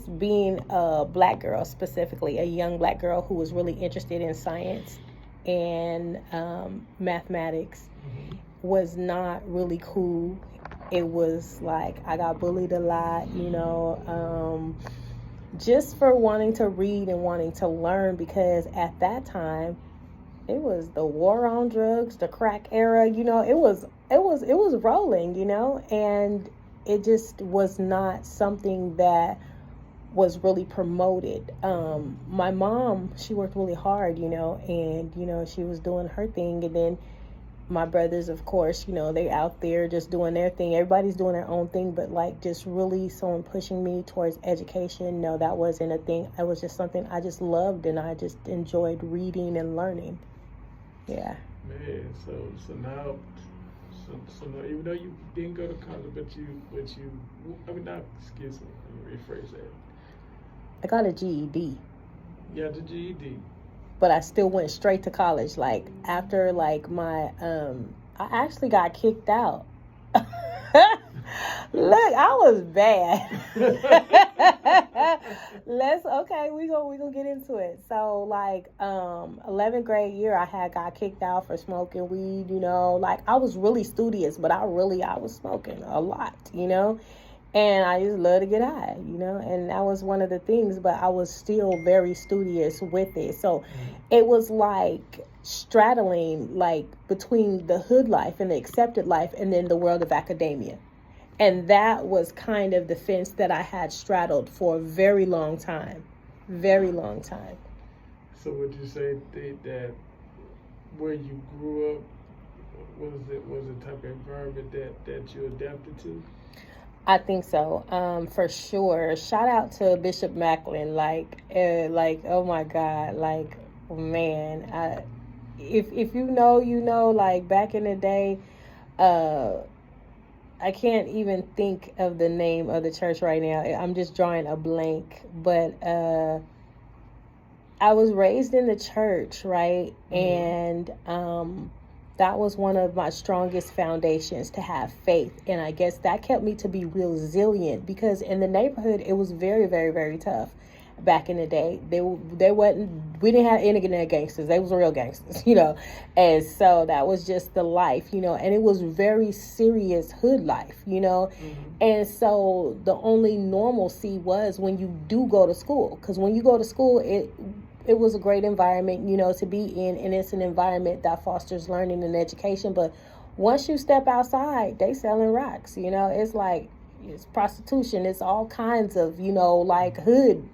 being a black girl, specifically a young black girl who was really interested in science and mathematics, was not really cool. It was like I got bullied a lot, just for wanting to read and wanting to learn, because at that time it was the war on drugs, the crack era, it was rolling, and it just was not something that was really promoted. My mom, she worked really hard, and she was doing her thing, and then my brothers, of course, they out there just doing their thing. Everybody's doing their own thing, but like just really someone pushing me towards education, no, that wasn't a thing. It was just something I just loved, and I just enjoyed reading and learning. Yeah. Man, so now, so now, even though you didn't go to college, I mean, not, excuse me, let me rephrase that. I got a GED. Yeah, the GED. But I still went straight to college. Like after like my I actually got kicked out. Look, I was bad. We gonna get into it. So like 11th grade year, I had got kicked out for smoking weed. Like I was really studious, but I was smoking a lot. And I just love to get high, and that was one of the things, but I was still very studious with it. So it was like straddling like between the hood life and the accepted life and then the world of academia. And that was kind of the fence that I had straddled for a very long time. Very long time. So would you say that where you grew up was the type of environment that you adapted to? I think so, for sure. Shout out to Bishop Macklin, oh my God, like, man, if you know, like back in the day, I can't even think of the name of the church right now. I'm just drawing a blank, but I was raised in the church, right, and that was one of my strongest foundations, to have faith. And I guess that kept me to be resilient, because in the neighborhood, it was very, very, very tough back in the day. We didn't have internet gangsters. They was real gangsters, And so that was just the life, and it was very serious hood life, And so the only normalcy was when you do go to school, because when you go to school, it was a great environment, to be in, and it's an environment that fosters learning and education. But once you step outside, they selling rocks, it's like, it's prostitution, it's all kinds of, like hood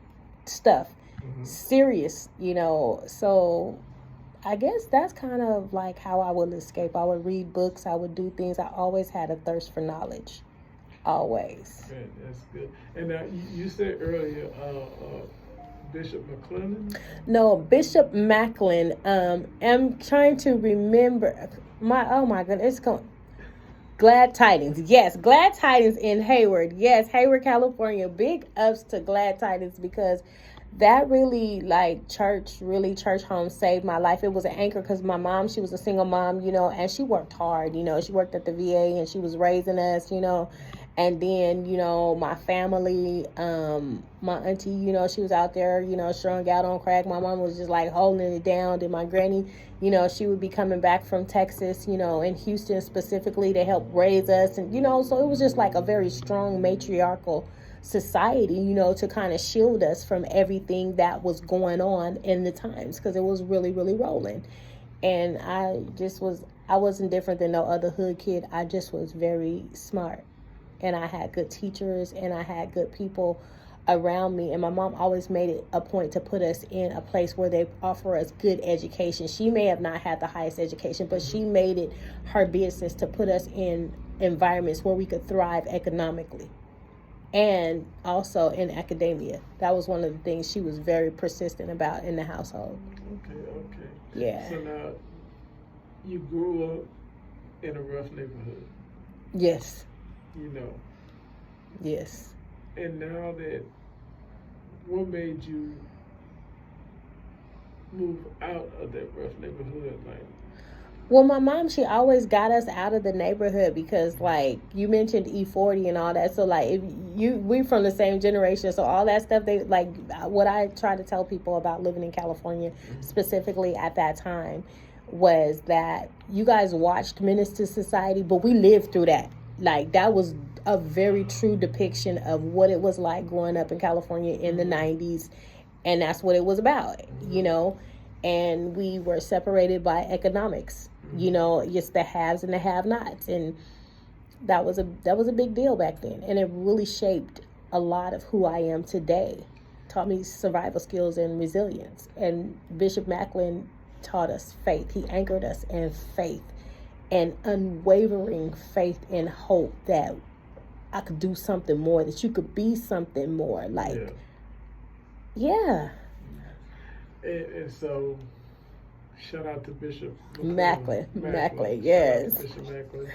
stuff, serious, so I guess that's kind of like how I would escape. I would read books, I would do things. I always had a thirst for knowledge, always. Good, that's good. And now you said earlier, Bishop McClellan? No, Bishop Macklin. I'm trying to remember. Oh my goodness, it's going. Glad Tidings. Yes, Glad Tidings in Hayward. Yes, Hayward, California. Big ups to Glad Tidings, because that really, like, church home saved my life. It was an anchor, because my mom, she was a single mom, and she worked hard, she worked at the VA, and she was raising us, and then, my family, my auntie, she was out there, strung out on crack. My mom was just like holding it down. Then my granny, she would be coming back from Texas, in Houston specifically, to help raise us. And, so it was just like a very strong matriarchal society, to kind of shield us from everything that was going on in the times, because it was really, really rolling. And I wasn't different than no other hood kid. I just was very smart. And I had good teachers, and I had good people around me. And my mom always made it a point to put us in a place where they offer us good education. She may have not had the highest education, but she made it her business to put us in environments where we could thrive economically and also in academia. That was one of the things she was very persistent about in the household. Okay. Yeah. So now, you grew up in a rough neighborhood. Yes. Yes. And now what made you move out of that rough neighborhood? Well, my mom, she always got us out of the neighborhood because, like, you mentioned E40 and all that. So, like, if we from the same generation. So, all that stuff, they, like, what I try to tell people about living in California, specifically at that time, was that you guys watched Menace to Society, but we lived through that. Like, that was a very true depiction of what it was like growing up in California in the 90s. And that's what it was about, you know. And we were separated by economics, you know, just the haves and the have-nots, and that was a big deal back then, and it really shaped a lot of who I am today. Taught me survival skills and resilience. And Bishop Macklin taught us faith. He anchored us in faith and unwavering faith and hope that I could do something more, that you could be something more. Like, yeah. And so, shout out to Bishop Macklin, yes. Bishop Macklin,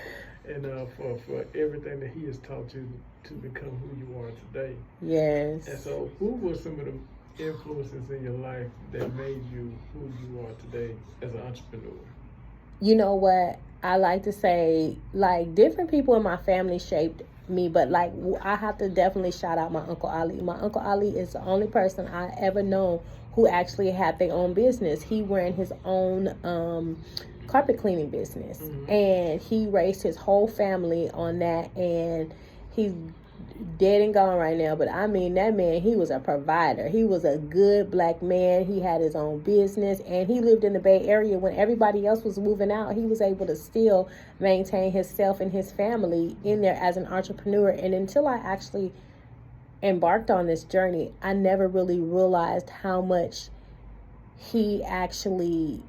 and for everything that he has taught you to become who you are today. Yes. And so, who were some of the influences in your life that made you who you are today as an entrepreneur? You know what? I like to say, like, different people in my family shaped me, but, like, I have to definitely shout out my Uncle Ali. My Uncle Ali is the only person I ever known who actually had their own business. He ran his own carpet cleaning business, and he raised his whole family on that, and he's dead and gone right now, but I mean, that man, he was a provider. He was a good black man. He had his own business, and he lived in the Bay Area when everybody else was moving out. He was able to still maintain himself and his family in there as an entrepreneur. And until I actually embarked on this journey, I never really realized how much he actually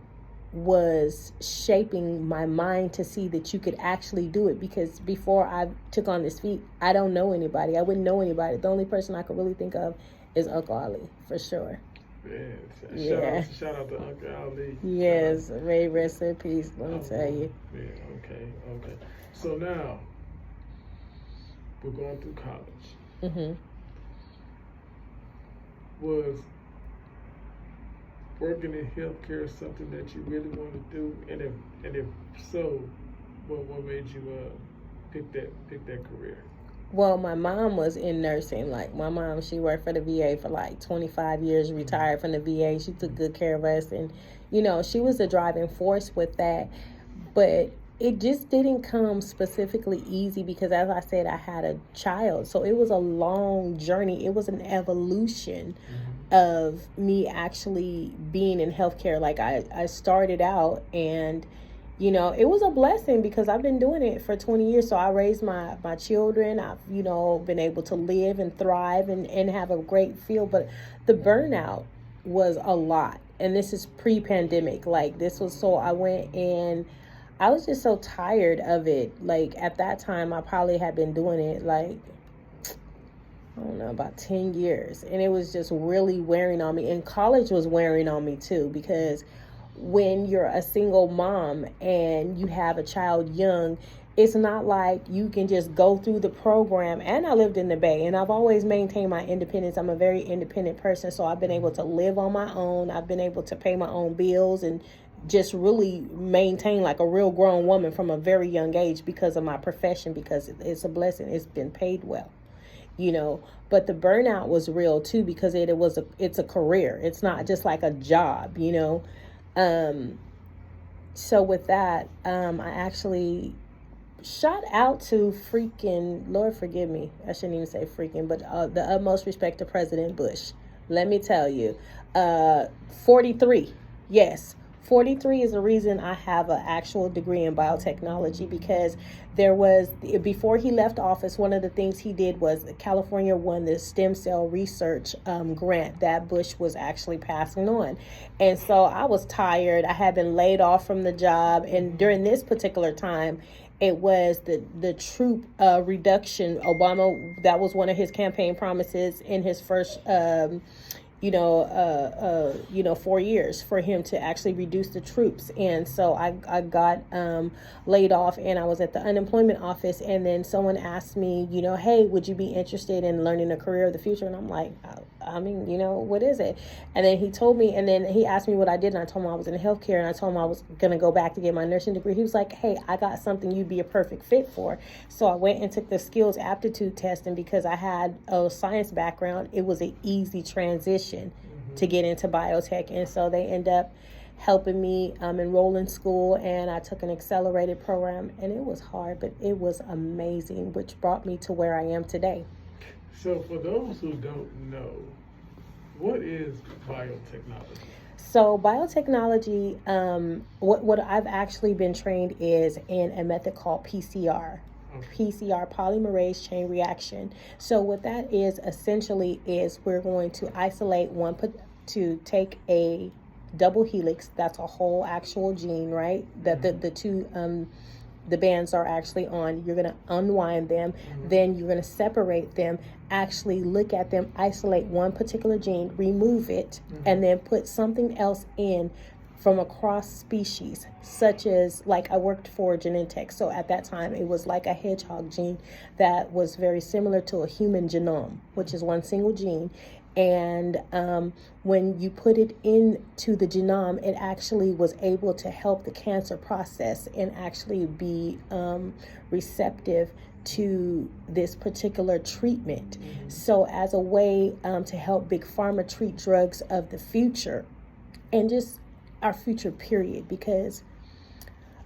was shaping my mind to see that you could actually do it. Because before I took on this feat, I don't know anybody. I wouldn't know anybody. The only person I could really think of is Uncle Ali, for sure. Shout out to Uncle Ali. Yes, may rest in peace, let me tell you. Yeah, okay. So now, we're going through college. Was working in healthcare something that you really want to do, and if so, what made you pick that career? Well, my mom was in nursing. Like, my mom, she worked for the VA for like 25 years, retired from the VA. She took good care of us, and you know, she was the driving force with that. But it just didn't come specifically easy because, as I said, I had a child, so it was a long journey. It was an evolution of me actually being in healthcare. Like, I started out, and you know, it was a blessing because I've been doing it for 20 years. So I raised my children. I've, you know, been able to live and thrive and have a great feel. But the burnout was a lot. And this is pre-pandemic. Like, this was, so I went and I was just so tired of it. Like, at that time, I probably had been doing it like, I don't know, about 10 years. And it was just really wearing on me. And college was wearing on me too, because when you're a single mom and you have a child young, it's not like you can just go through the program. And I lived in the Bay, and I've always maintained my independence. I'm a very independent person, so I've been able to live on my own. I've been able to pay my own bills and just really maintain like a real grown woman from a very young age because of my profession, because it's a blessing. It's been paid well, you know. But the burnout was real too, because it's a career. It's not just like a job, you know. So with that, I actually shout out to freaking, Lord forgive me, I shouldn't even say freaking, but the utmost respect to President Bush. Let me tell you, 43, yes. 43 is the reason I have an actual degree in biotechnology, because there was, before he left office, one of the things he did was California won the stem cell research grant that Bush was actually passing on. And so I was tired. I had been laid off from the job. And during this particular time, it was the troop reduction. Obama, that was one of his campaign promises in his first 4 years, for him to actually reduce the troops. And so I got laid off, and I was at the unemployment office, and then someone asked me, you know, hey, would you be interested in learning a career of the future? And I'm like, I mean, what is it? And then he told me, and then he asked me what I did, and I told him I was in healthcare, and I told him I was going to go back to get my nursing degree. He was like, hey, I got something you'd be a perfect fit for. So I went and took the skills aptitude test, and because I had a science background, it was an easy transition to get into biotech. And so they end up helping me enroll in school, and I took an accelerated program, and it was hard, but it was amazing, which brought me to where I am today. So for those who don't know, what is biotechnology? So biotechnology, what I've actually been trained is in a method called PCR. PCR, polymerase chain reaction. So what that is essentially is we're going to isolate to take a double helix, that's a whole actual gene, right? That the two the bands are actually on. You're going to unwind them, then you're going to separate them, actually look at them, isolate one particular gene, remove it, and then put something else in from a cross species, such as, like, I worked for Genentech. So at that time, it was like a hedgehog gene that was very similar to a human genome, which is one single gene. And when you put it into the genome, it actually was able to help the cancer process and actually be receptive to this particular treatment. So as a way to help Big Pharma treat drugs of the future and just our future period, because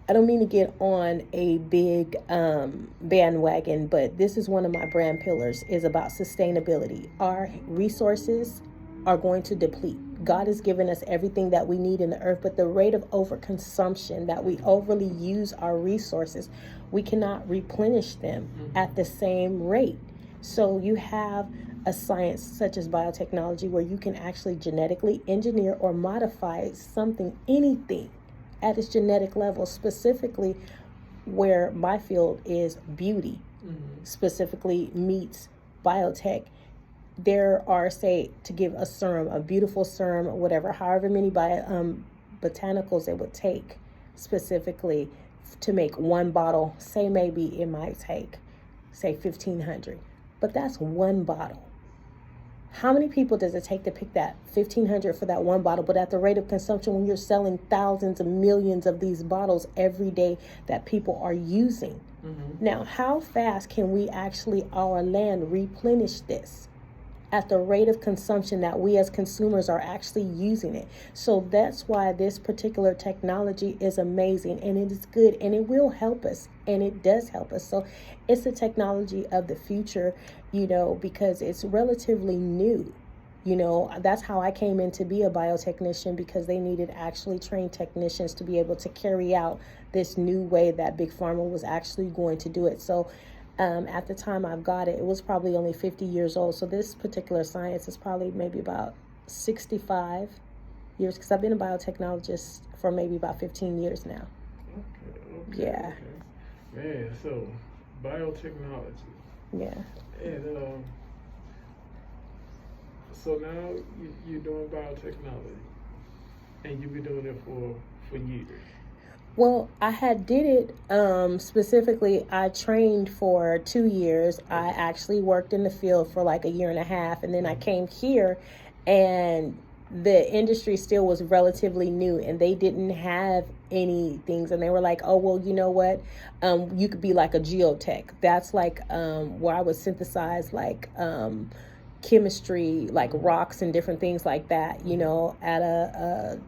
I don't mean to get on a big bandwagon, but this is one of my brand pillars, is about sustainability. Our resources are going to deplete. God has given us everything that we need in the earth, but the rate of overconsumption, that we overly use our resources, we cannot replenish them at the same rate. So you have a science such as biotechnology where you can actually genetically engineer or modify something, anything, at its genetic level, specifically where my field is beauty, specifically meets biotech. There are, say, to give a serum, a beautiful serum, whatever, however many botanicals it would take specifically to make one bottle. Say maybe it might take, say, 1,500, but that's one bottle. How many people does it take to pick that 1,500 for that one bottle? But at the rate of consumption, when you're selling thousands and millions of these bottles every day that people are using. Now, how fast can we actually, our land, replenish this at the rate of consumption that we as consumers are actually using it? So that's why this particular technology is amazing, and it is good, and it will help us, and it does help us. So it's the technology of the future, because it's relatively new. That's how I came in to be a biotechnician, because they needed actually trained technicians to be able to carry out this new way that Big Pharma was actually going to do it. So at the time I got it, it was probably only 50 years old. So this particular science is probably maybe about 65 years, because I've been a biotechnologist for maybe about 15 years now. Okay. Yeah. Okay. Man, so biotechnology. Yeah. And so now you're doing biotechnology, and you've been doing it for years. Well, I had did it specifically. I trained for 2 years. I actually worked in the field for like a year and a half, and then I came here, and the industry still was relatively new, and they didn't have any things, and they were like, oh, well, you know what, you could be like a geotech. That's like where I would synthesize like chemistry, like rocks and different things like that, at a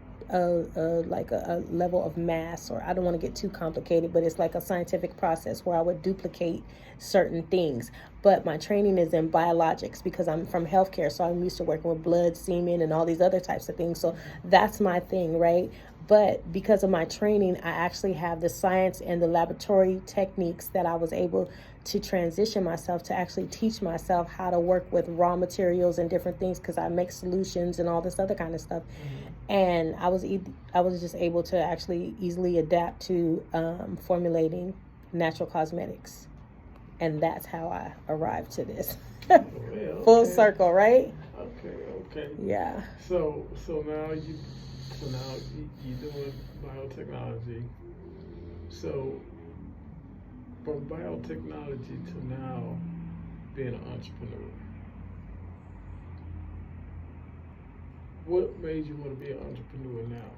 level of mass, or I don't want to get too complicated, but it's like a scientific process where I would duplicate certain things. But my training is in biologics, because I'm from healthcare, so I'm used to working with blood, semen, and all these other types of things. So that's my thing, right? But because of my training, I actually have the science and the laboratory techniques that I was able to transition myself to actually teach myself how to work with raw materials and different things, because I make solutions and all this other kind of stuff. And I was just able to actually easily adapt to formulating natural cosmetics. And that's how I arrived to this. Well, okay. Full circle, right? Okay. Yeah. So now you're doing biotechnology. So from biotechnology to now being an entrepreneur, what made you want to be an entrepreneur now?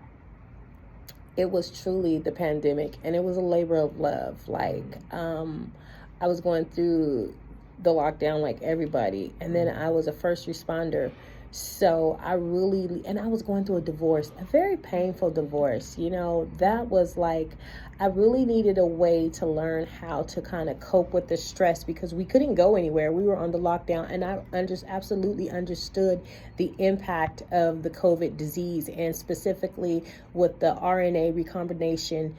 It was truly the pandemic, and it was a labor of love. Like, I was going through the lockdown like everybody, and then I was a first responder. So and I was going through a divorce, a very painful divorce. That was like, I really needed a way to learn how to kind of cope with the stress because we couldn't go anywhere. We were on the lockdown, and I absolutely understood the impact of the COVID disease, and specifically with the RNA recombination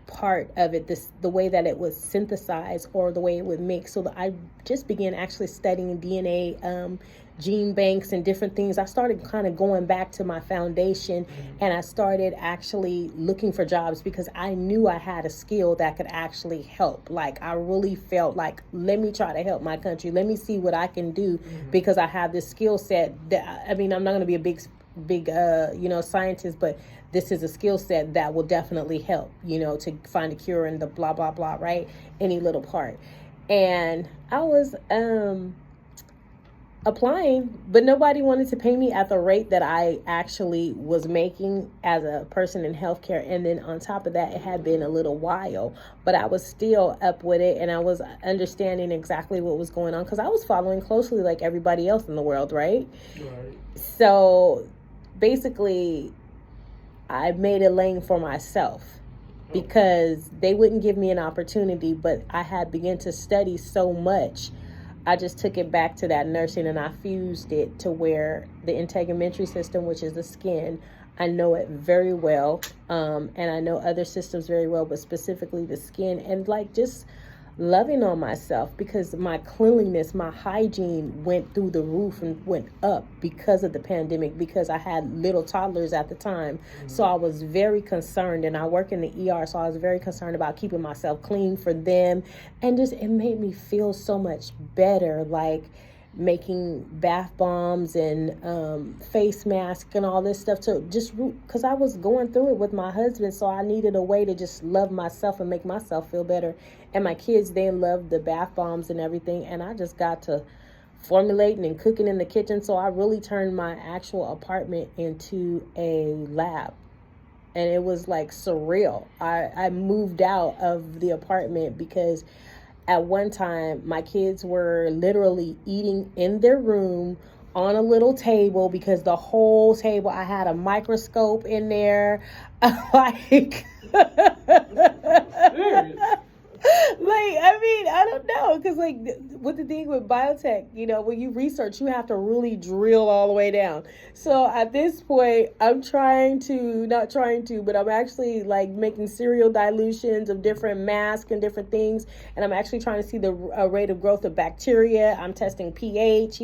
part of it, the way that it was synthesized or the way it would mix. So I just began actually studying DNA, gene banks and different things. I started kind of going back to my foundation, and I started actually looking for jobs because I knew I had a skill that could actually help. Like, I really felt like, let me try to help my country. Let me see what I can do because I have this skill set that, I'm not going to be a big scientist, but this is a skill set that will definitely help, to find a cure and the blah, blah, blah, right? Any little part. And I was applying, but nobody wanted to pay me at the rate that I actually was making as a person in healthcare. And then on top of that, it had been a little while, but I was still up with it, and I was understanding exactly what was going on because I was following closely like everybody else in the world, right? Right. So basically, I made a lane for myself because they wouldn't give me an opportunity, but I had begun to study so much. I just took it back to that nursing, and I fused it to where the integumentary system, which is the skin, I know it very well, and I know other systems very well, but specifically the skin, and like just loving on myself because my cleanliness, my hygiene went through the roof and went up because of the pandemic, because I had little toddlers at the time. So I was very concerned, and I work in the ER, so I was very concerned about keeping myself clean for them. And just, it made me feel so much better, like making bath bombs and face masks and all this stuff to just because I was going through it with my husband, so I needed a way to just love myself and make myself feel better. And my kids then loved the bath bombs and everything, and I just got to formulating and cooking in the kitchen. So I really turned my actual apartment into a lab, and it was like surreal. I moved out of the apartment because at one time, my kids were literally eating in their room on a little table because the whole table, I had a microscope in there. Like, I don't know, because like with the thing with biotech, when you research, you have to really drill all the way down. So at this point, I'm but I'm actually like making serial dilutions of different masks and different things, and I'm actually trying to see the rate of growth of bacteria. I'm testing pH,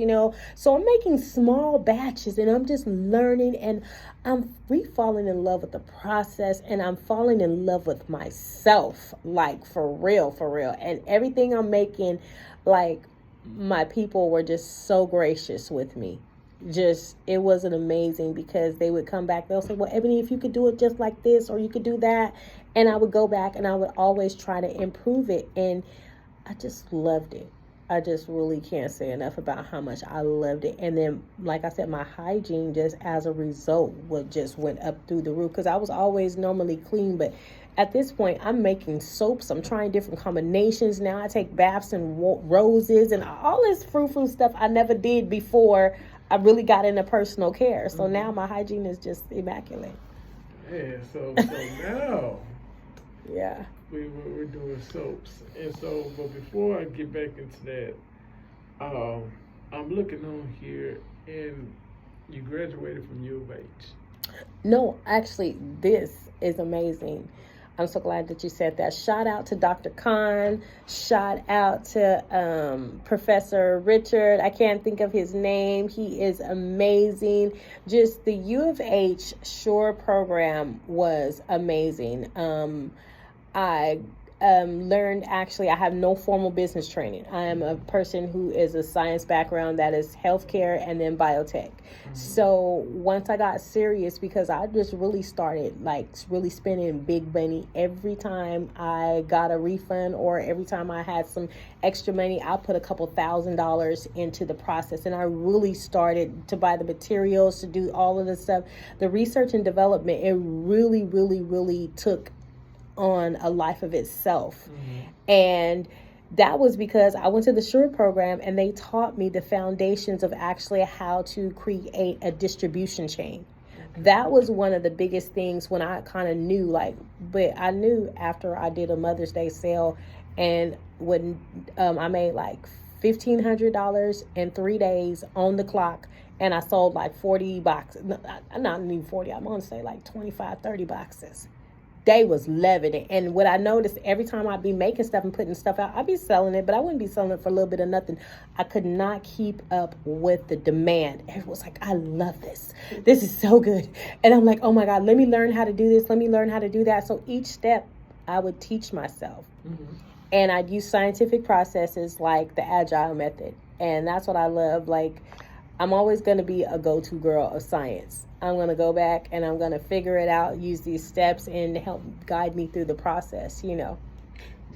so I'm making small batches, and I'm just learning, and I'm falling in love with the process, and I'm falling in love with myself, like for real. And everything I'm making, like, my people were just so gracious with me. It wasn't amazing because they would come back. They'll say, well, Ebony, if you could do it just like this, or you could do that. And I would go back and I would always try to improve it. And I just loved it. I just really can't say enough about how much I loved it. And then, like I said, my hygiene just as a result just went up through the roof because I was always normally clean. But at this point, I'm making soaps. I'm trying different combinations. Now I take baths in roses and all this frou-frou stuff I never did before I really got into personal care. So now my hygiene is just immaculate. Yeah, so now... Yeah. We're doing soaps. And so, but before I get back into that, I'm looking on here, and you graduated from U of H. No, actually, this is amazing. I'm so glad that you said that. Shout out to Dr. Khan. Shout out to Professor Richard. I can't think of his name. He is amazing. Just the U of H SURE program was amazing. I learned, actually, I have no formal business training. I am a person who is a science background, that is healthcare and then biotech. So once I got serious, because I just really started like really spending big money every time I got a refund, or every time I had some extra money, I put a couple $1,000s into the process. And I really started to buy the materials, to do all of the stuff, the research and development. It really, really, really took on a life of itself. And that was because I went to the SURE program, and they taught me the foundations of actually how to create a distribution chain. That was one of the biggest things when I kind of knew, like, but I knew after I did a Mother's Day sale, and when I made like $1,500 in 3 days on the clock, and I sold like 40 boxes, not even 40, I'm going to say like 25, 30 boxes. They was loving it. And what I noticed, every time I'd be making stuff and putting stuff out, I'd be selling it, but I wouldn't be selling it for a little bit of nothing. I could not keep up with the demand. Everyone was like, I love this. This is so good. And I'm like, oh my God, let me learn how to do this. Let me learn how to do that. So each step I would teach myself. And I'd use scientific processes like the Agile method. And that's what I love. Like, I'm always going to be a go-to girl of science. I'm going to go back and I'm going to figure it out, use these steps, and help guide me through the process, you know.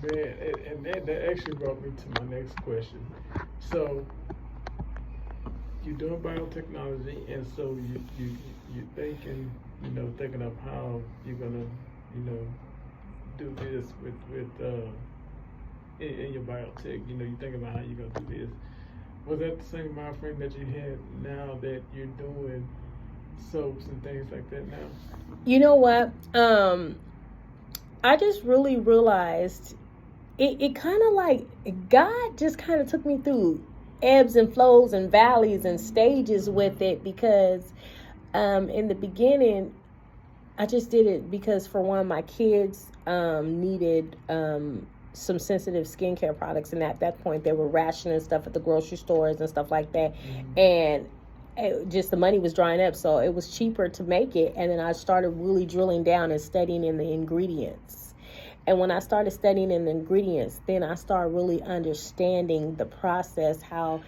Man, and that actually brought me to my next question. So, you're doing biotechnology, and so you're thinking, thinking of how you're going to, do this with in your biotech. You're thinking about how you're going to do this. Was that the same mind frame that you had now that you're doing soaps and things like that now? You know what? I just really realized it kind of like God just kind of took me through ebbs and flows and valleys and stages with it, because in the beginning, I just did it because, for one, my kids needed some sensitive skincare products, and at that point they were rationing stuff at the grocery stores and stuff like that. And just the money was drying up, so it was cheaper to make it. And then I started really drilling down and studying in the ingredients. And when I started studying in the ingredients, then I started really understanding the process, how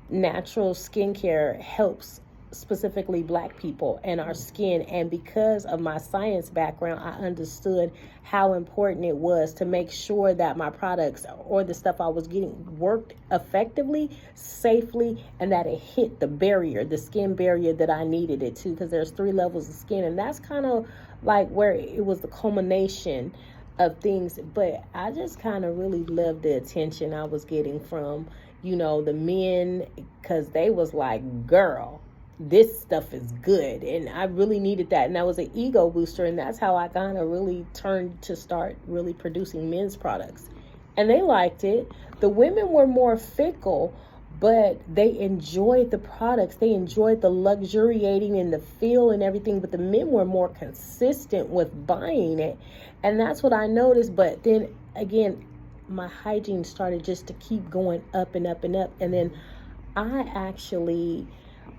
natural skincare helps specifically Black people and our skin. And because of my science background, I understood how important it was to make sure that my products or the stuff I was getting worked effectively, safely, and that it hit the barrier, the skin barrier that I needed it to, because there's 3 levels of skin. And that's kind of like where it was the culmination of things. But I just kind of really loved the attention I was getting from, the men, because they was like, girl, this stuff is good. And I really needed that. And that was an ego booster. And that's how I kind of really turned to start really producing men's products. And they liked it. The women were more fickle, but they enjoyed the products. They enjoyed the luxuriating and the feel and everything. But the men were more consistent with buying it. And that's what I noticed. But then again, my hygiene started just to keep going up and up and up. And then I actually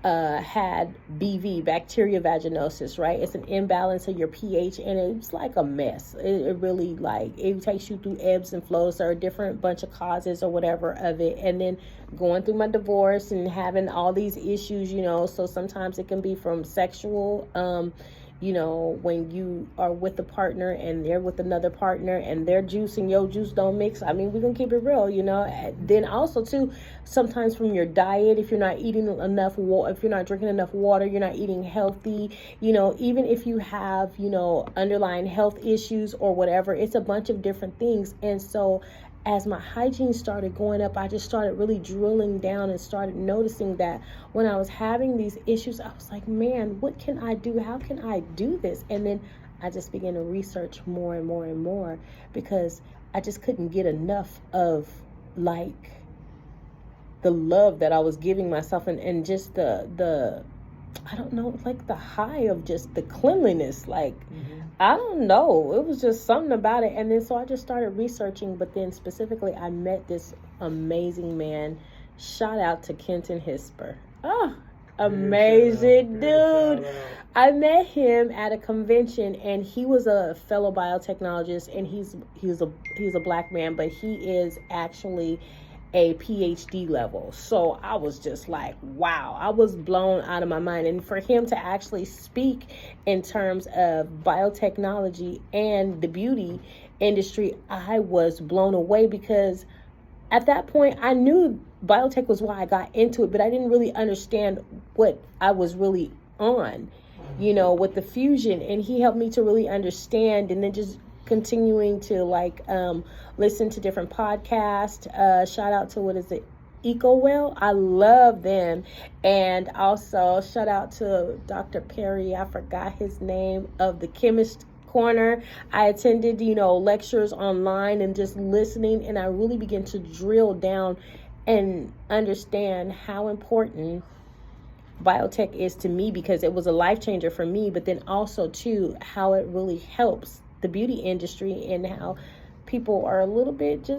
had BV, bacteria vaginosis, right? It's an imbalance of your pH, and it's like a mess. It really, like, it takes you through ebbs and flows. There are a different bunch of causes or whatever of it. And then going through my divorce and having all these issues, so sometimes it can be from sexual, when you are with a partner and they're with another partner and their juice and your juice don't mix. I mean, we're going to keep it real, Then also, too, sometimes from your diet, if you're not eating enough water, if you're not drinking enough water, you're not eating healthy, even if you have, underlying health issues or whatever, it's a bunch of different things. And so as my hygiene started going up, I just started really drilling down and started noticing that when I was having these issues, I was like, man, what can I do? How can I do this? And then I just began to research more and more and more, because I just couldn't get enough of, like, the love that I was giving myself, and just the I don't know, like the high of just the cleanliness, like, I don't know, it was just something about it. And then so I just started researching, but then specifically I met this amazing man. Shout out to Kenton Hisper. Oh, amazing dude. I met him at a convention, and he was a fellow biotechnologist, and he's a black man, but he is actually a PhD level. So I was just like, wow, I was blown out of my mind. And for him to actually speak in terms of biotechnology and the beauty industry, I was blown away, because at that point I knew biotech was why I got into it, but I didn't really understand what I was really on, with the fusion. And he helped me to really understand, and then just continuing to listen to different podcasts. Shout out to, what is it, EcoWell? I love them. And also shout out to Dr. Perry, I forgot his name, of the Chemist Corner. I attended, lectures online and just listening, and I really began to drill down and understand how important biotech is to me, because it was a life changer for me, but then also too how it really helps the beauty industry, and how people are a little bit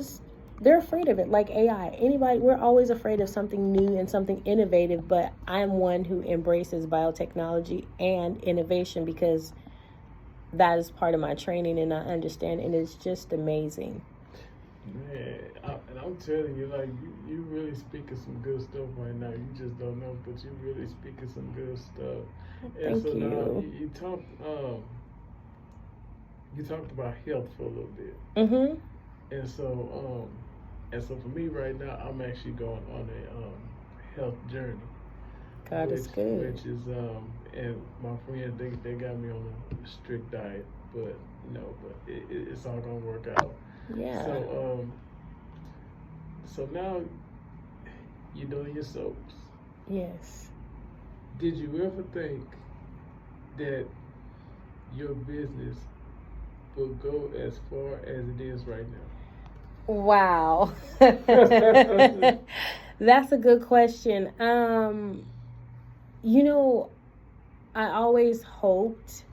they're afraid of it, like AI. We're always afraid of something new and something innovative, but I'm one who embraces biotechnology and innovation, because that is part of my training, and I understand, and it's just amazing. Man, and I'm telling you, you really speaking some good stuff right now. You just don't know, but you really speaking some good stuff. And Thank you. Now you talked about health for a little bit. Mm-hmm. And so for me right now, I'm actually going on a health journey. God is good. Which is and my friends, they got me on a strict diet, but it's all gonna work out. Yeah. So now you're doing your soaps. Yes. Did you ever think that your business will go as far as it is right now? Wow. That's a good question. I always hoped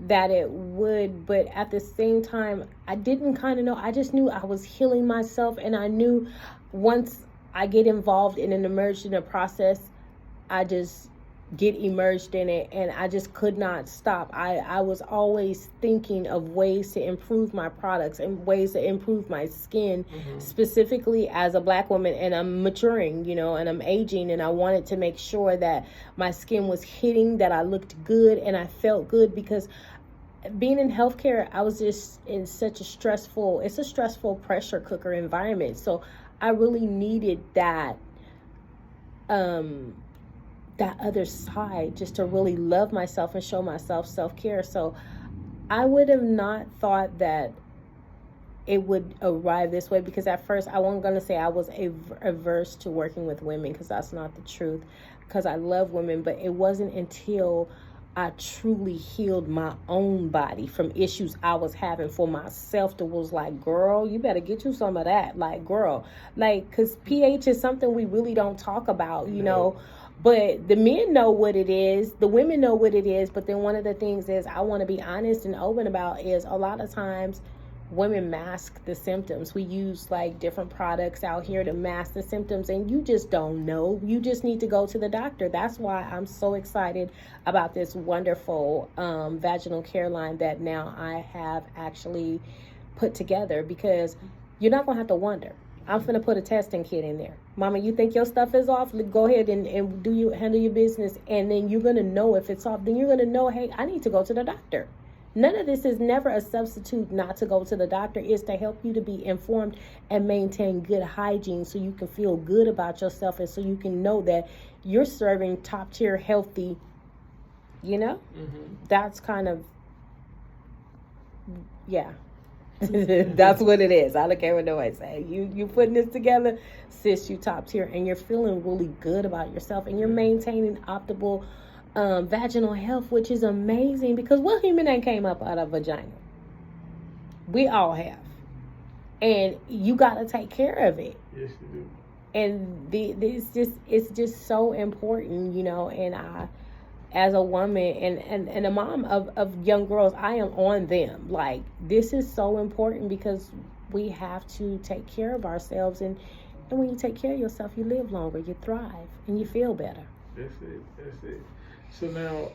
that it would, but at the same time, I didn't kind of know. I just knew I was healing myself, and I knew once I get involved in and immersed in a process, I just get immersed in it, and I just could not stop. I was always thinking of ways to improve my products and ways to improve my skin, specifically as a Black woman, and I'm maturing, and I'm aging, and I wanted to make sure that my skin was hitting, that I looked good and I felt good, because being in healthcare, I was just in such a stressful pressure cooker environment. So I really needed that other side, just to really love myself and show myself self-care. So I would have not thought that it would arrive this way, because at first I wasn't going to say I was averse to working with women, because that's not the truth, because I love women. But it wasn't until I truly healed my own body from issues I was having for myself that was like, girl, you better get you some of that. Like, girl, because pH is something we really don't talk about, but the men know what it is, the women know what it is. But then one of the things is I want to be honest and open about is a lot of times women mask the symptoms. We use different products out here to mask the symptoms, and you just don't know. You just need to go to the doctor. That's why I'm so excited about this wonderful vaginal care line that now I have actually put together, because you're not going to have to wonder. I'm finna put a testing kit in there. Mama, you think your stuff is off? Go ahead and handle your business, and then you're gonna know if it's off. Then you're gonna know, hey, I need to go to the doctor. None of this is never a substitute not to go to the doctor. It's to help you to be informed and maintain good hygiene, so you can feel good about yourself, and so you can know that you're serving top tier healthy. That's kind of, yeah. That's what it is. I don't care what nobody say. You putting this together, sis, you top tier, and you're feeling really good about yourself, and you're maintaining optimal vaginal health, which is amazing, because what human ain't came up out of vagina? We all have, and you got to take care of it. Yes, you do. And it's just so important, and I, as a woman and a mom of young girls, I am on them. This is so important, because we have to take care of ourselves. And when you take care of yourself, you live longer, you thrive, and you feel better. That's it. So now,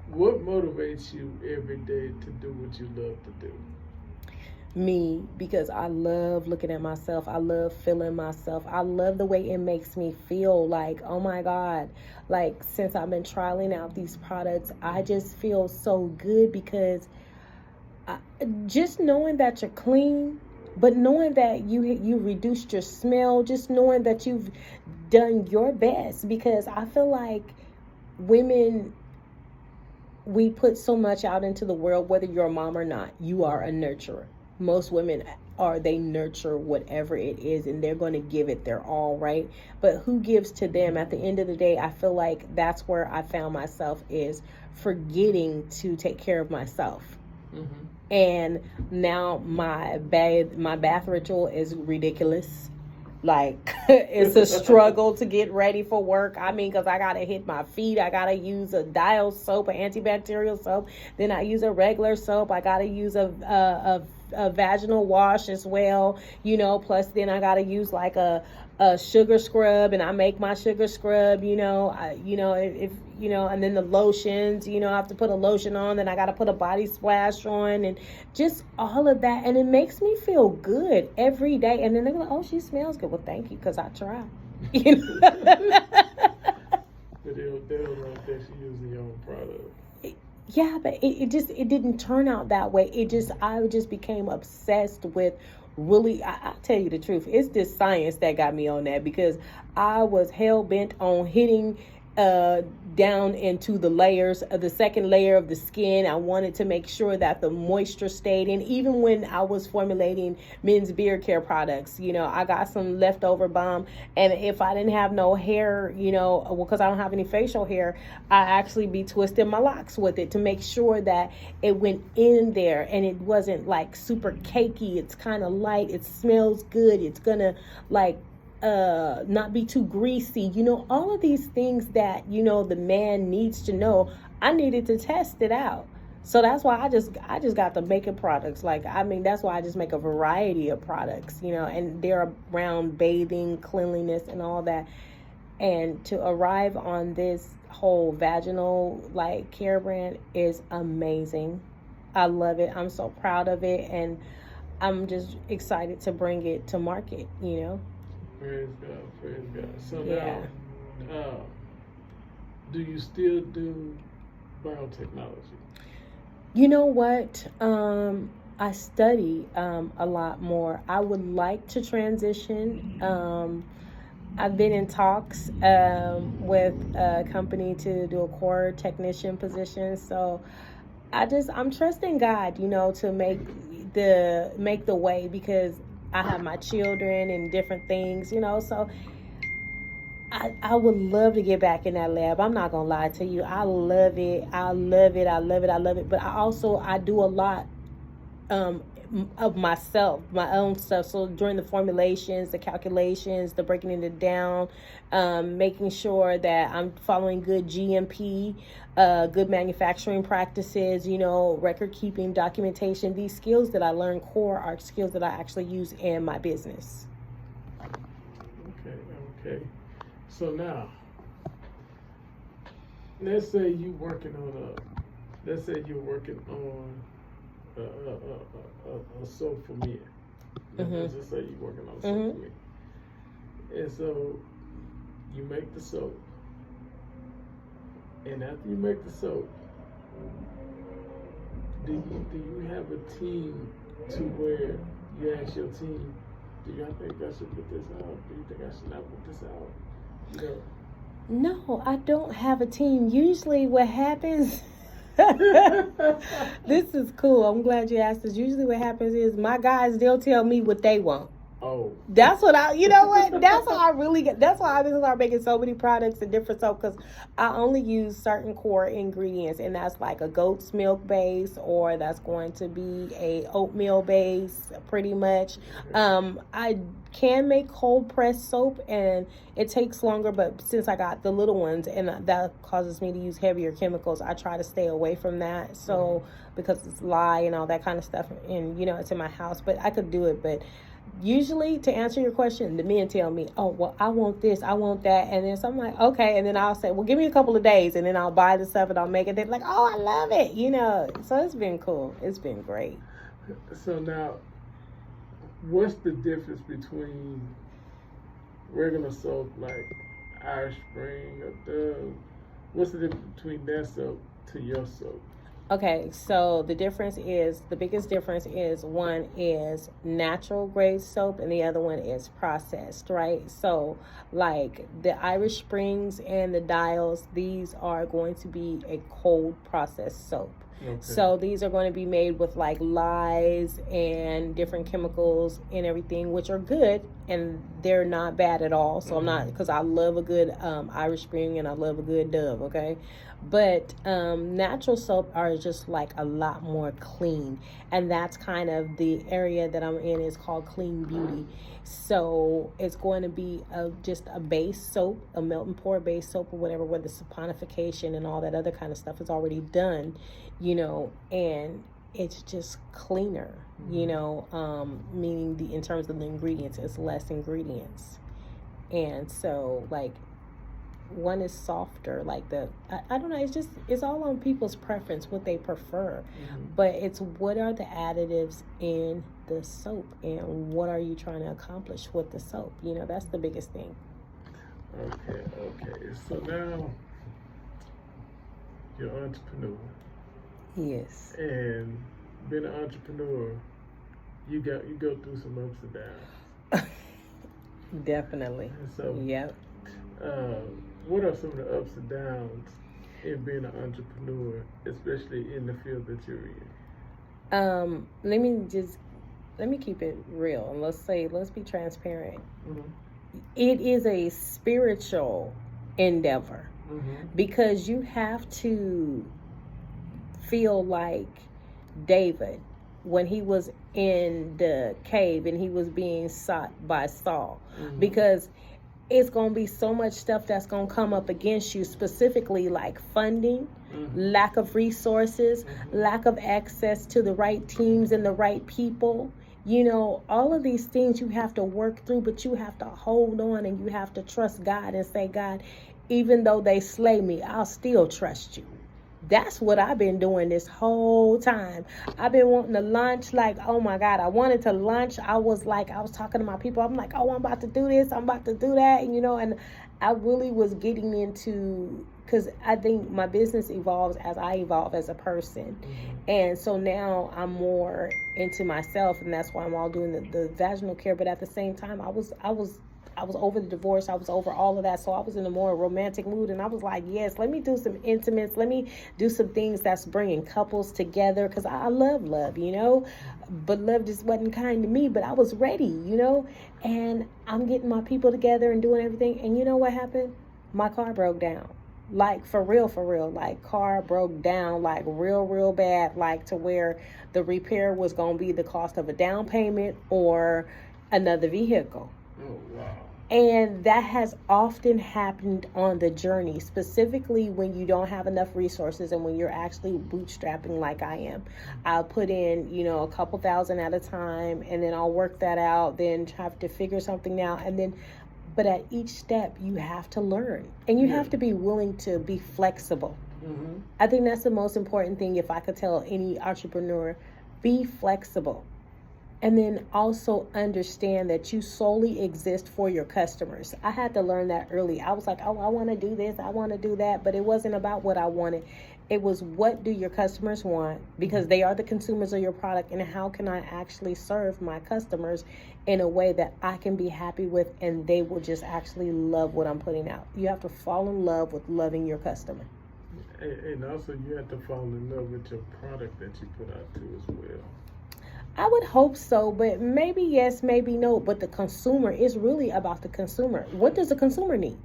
What motivates you every day to do what you love to do? Me, because I love looking at myself. I love feeling myself. I love the way it makes me feel. Like, oh my God, like since I've been trialing out these products, I just feel so good because I, just knowing that you're clean, but knowing that you reduced your smell, just knowing that you've done your best, because I feel like women, we put so much out into the world. Whether you're a mom or not, you are a nurturer. Most women are, they nurture whatever it is, and they're going to give it their all, right? But who gives to them? At the end of the day, I feel like that's where I found myself, is forgetting to take care of myself. Mm-hmm. And now my bath ritual is ridiculous. Like, it's a struggle to get ready for work. I mean, because I got to hit my feet. I got to use a dial soap, an antibacterial soap. Then I use a regular soap. I got to use a vaginal wash as well, plus then I got to use like a sugar scrub, and I make my sugar scrub, if and then the lotions, I have to put a lotion on, then I got to put a body splash on, and just all of that. And it makes me feel good every day. And then they're like, oh, she smells good. Well, thank you, because I try. But they don't know that you're using your own product. Yeah, but it didn't turn out that way. I just became obsessed with, really, I'll tell you the truth. It's this science that got me on that, because I was hell bent on hitting down into the layers of the second layer of the skin. I wanted to make sure that the moisture stayed in. Even when I was formulating men's beard care products, I got some leftover balm, and if I didn't have no hair, because I don't have any facial hair, I actually be twisting my locks with it to make sure that it went in there and it wasn't like super cakey. It's kind of light. It smells good. It's gonna not be too greasy, all of these things that, the man needs to know. I needed to test it out. So that's why I just got the making products. That's why I just make a variety of products, and they're around bathing, cleanliness, and all that. And to arrive on this whole vaginal care brand is amazing. I love it. I'm so proud of it, and I'm just excited to bring it to market, Praise God. So yeah. Now, do you still do biotechnology? You know what? I study a lot more. I would like to transition. I've been in talks with a company to do a core technician position. So I'm trusting God, to make the way, because I have my children and different things, so I would love to get back in that lab. I'm not going to lie to you. I love it. But I do a lot of myself, my own stuff. So during the formulations, the calculations, the breaking it down, making sure that I'm following good GMP, good manufacturing practices, record keeping, documentation. These skills that I learned core are skills that I actually use in my business. Okay. So now, let's say you're working on a soap for men. Let's just say you're working on a soap for men. And so you make the soap. And after you make the soap, do you have a team to where you ask your team, do y'all think I should put this out? Do you think I should not put this out? No, I don't have a team. Usually what happens, this is cool. I'm glad you asked this. Usually what happens is my guys, they'll tell me what they want. Oh. That's what that's how I really get. That's why I start making so many products and different soap, because I only use certain core ingredients, and that's like a goat's milk base, or that's going to be a oatmeal base, pretty much. I can make cold pressed soap, and it takes longer, but since I got the little ones and that causes me to use heavier chemicals, I try to stay away from that. So because it's lye and all that kind of stuff, and it's in my house, but I could do it. But Usually, to answer your question, the men tell me, oh, well, I want this, I want that. And then so I'm like, okay. And then I'll say, well, give me a couple of days. And then I'll buy the stuff and I'll make it. They're like, oh, I love it. So it's been cool. It's been great. So now, what's the difference between regular soap like Irish Spring or Dove? What's the difference between that soap to your soap? Okay, so the biggest difference is one is natural grade soap and the other one is processed, right? So like the Irish Springs and the Dials, these are going to be a cold processed soap. Okay. So these are going to be made with like lyes and different chemicals and everything, which are good and they're not bad at all. So I'm not, because I love a good Irish Spring and I love a good Dove, okay? But natural soap are just like a lot more clean, and that's kind of the area that I'm in is called clean beauty. So it's going to be just a base soap, a melt and pour base soap or whatever, where the saponification and all that other kind of stuff is already done, and it's just cleaner, meaning in terms of the ingredients, it's less ingredients. And so like one is softer, like I don't know, it's all on people's preference, what they prefer. But it's what are the additives in the soap and what are you trying to accomplish with the soap? That's the biggest thing. Okay. So now you're an entrepreneur. Yes. And being an entrepreneur, you go through some ups and downs. Definitely. So yep. What are some of the ups and downs in being an entrepreneur, especially in the field that you're in? Let me keep it real and let's be transparent. It is a spiritual endeavor because you have to feel like David when he was in the cave and he was being sought by Saul, because it's going to be so much stuff that's going to come up against you, specifically like funding, lack of resources, lack of access to the right teams and the right people. All of these things you have to work through, but you have to hold on and you have to trust God and say, God, even though they slay me, I'll still trust you. That's what I've been doing this whole time. I've been wanting to launch, like, oh my God, I wanted to launch. I was talking to my people. I'm like, oh, I'm about to do this. I'm about to do that. And I really was getting into, because I think my business evolves as I evolve as a person. And so now I'm more into myself, and that's why I'm all doing the vaginal care. But at the same time, I was over the divorce. I was over all of that. So I was in a more romantic mood. And I was like, yes, let me do some intimates. Let me do some things that's bringing couples together. Because I love love, But love just wasn't kind to me. But I was ready, And I'm getting my people together and doing everything. And you know what happened? My car broke down. Like, for real. Like, car broke down, like, real bad. Like, to where the repair was going to be the cost of a down payment or another vehicle. Oh, wow. And that has often happened on the journey, specifically when you don't have enough resources and when you're actually bootstrapping like I am. I'll put in, a couple thousand at a time, and then I'll work that out, then have to figure something out. But at each step, you have to learn, and you have to be willing to be flexible. I think that's the most important thing. If I could tell any entrepreneur, be flexible. And then also understand that you solely exist for your customers. I had to learn that early. I was like, oh, I want to do this, I want to do that. But it wasn't about what I wanted. It was, what do your customers want? Because they are the consumers of your product. And how can I actually serve my customers in a way that I can be happy with and they will just actually love what I'm putting out? You have to fall in love with loving your customer. And also you have to fall in love with your product that you put out too as well. I would hope so, but maybe yes, maybe no. But the consumer is really about the consumer. What does the consumer need?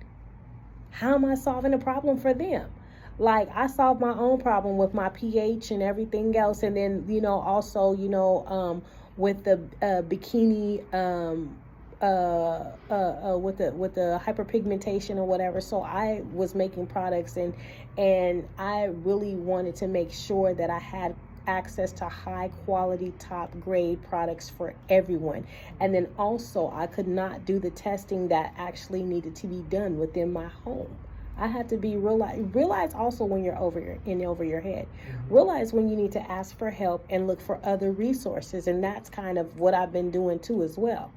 How am I solving a problem for them? Like, I solved my own problem with my pH and everything else. And then, also, with the bikini, with the hyperpigmentation or whatever. So I was making products and I really wanted to make sure that I had access to high quality, top grade products for everyone. And then also, I could not do the testing that actually needed to be done within my home. I had to be realize also when you're over your head. Realize when you need to ask for help and look for other resources, and that's kind of what I've been doing too as well.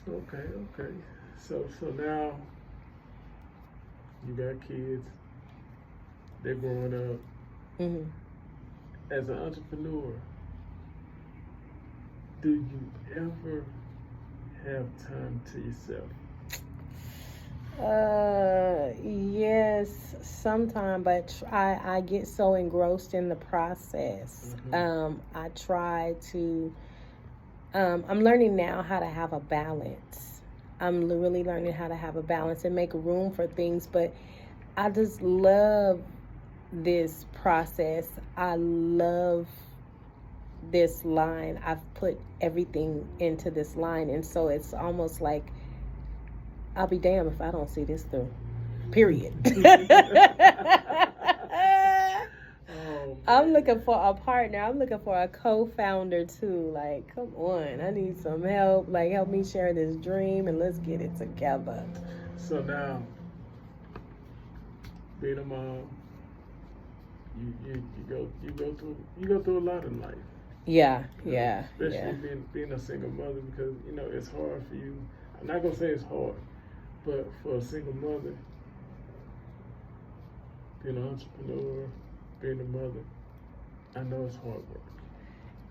Okay. So now you got kids. They're growing up. Mm-hmm. As an entrepreneur, do you ever have time to yourself? Yes, sometimes, but I get so engrossed in the process. I try to, I'm learning now how to have a balance. I'm really learning how to have a balance and make room for things, but I just love this process. I love this line. I've put everything into this line, and so it's almost like I'll be damned if I don't see this through. Period. I'm looking for a partner. I'm looking for a co-founder too. Like, come on, I need some help. Like, help me share this dream and let's get it together. So now, being a mom, you go through a lot in life. Yeah. Especially being a single mother, because it's hard for you. I'm not gonna say it's hard, but for a single mother, being an entrepreneur, being a mother, I know it's hard work.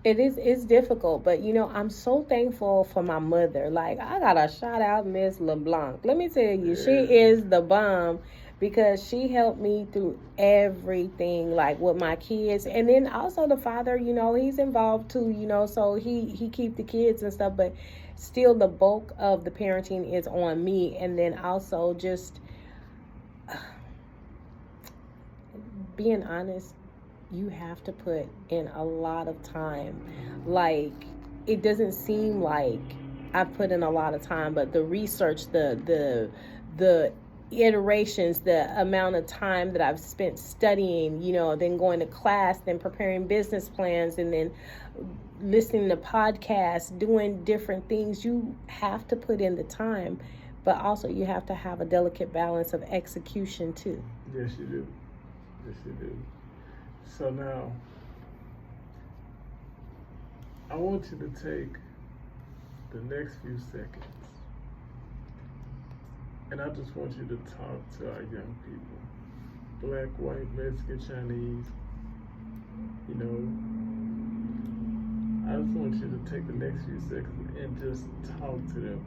It's difficult, but I'm so thankful for my mother. Like, I gotta shout out Miss LeBlanc. Let me tell you, She is the bomb, because she helped me through everything, like with my kids. And then also the father, he's involved too, so he keep the kids and stuff, but still the bulk of the parenting is on me. And then also just being honest, you have to put in a lot of time. Like, it doesn't seem like I've put in a lot of time, but the research, the iterations, the amount of time that I've spent studying, then going to class, then preparing business plans, and then listening to podcasts, doing different things. You have to put in the time, but also you have to have a delicate balance of execution too. Yes, you do. So now, I want you to take the next few seconds, and I just want you to talk to our young people, Black, white, Mexican, Chinese. I just want you to take the next few seconds and just talk to them.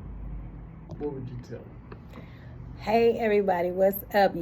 What would you tell them? Hey everybody, what's up?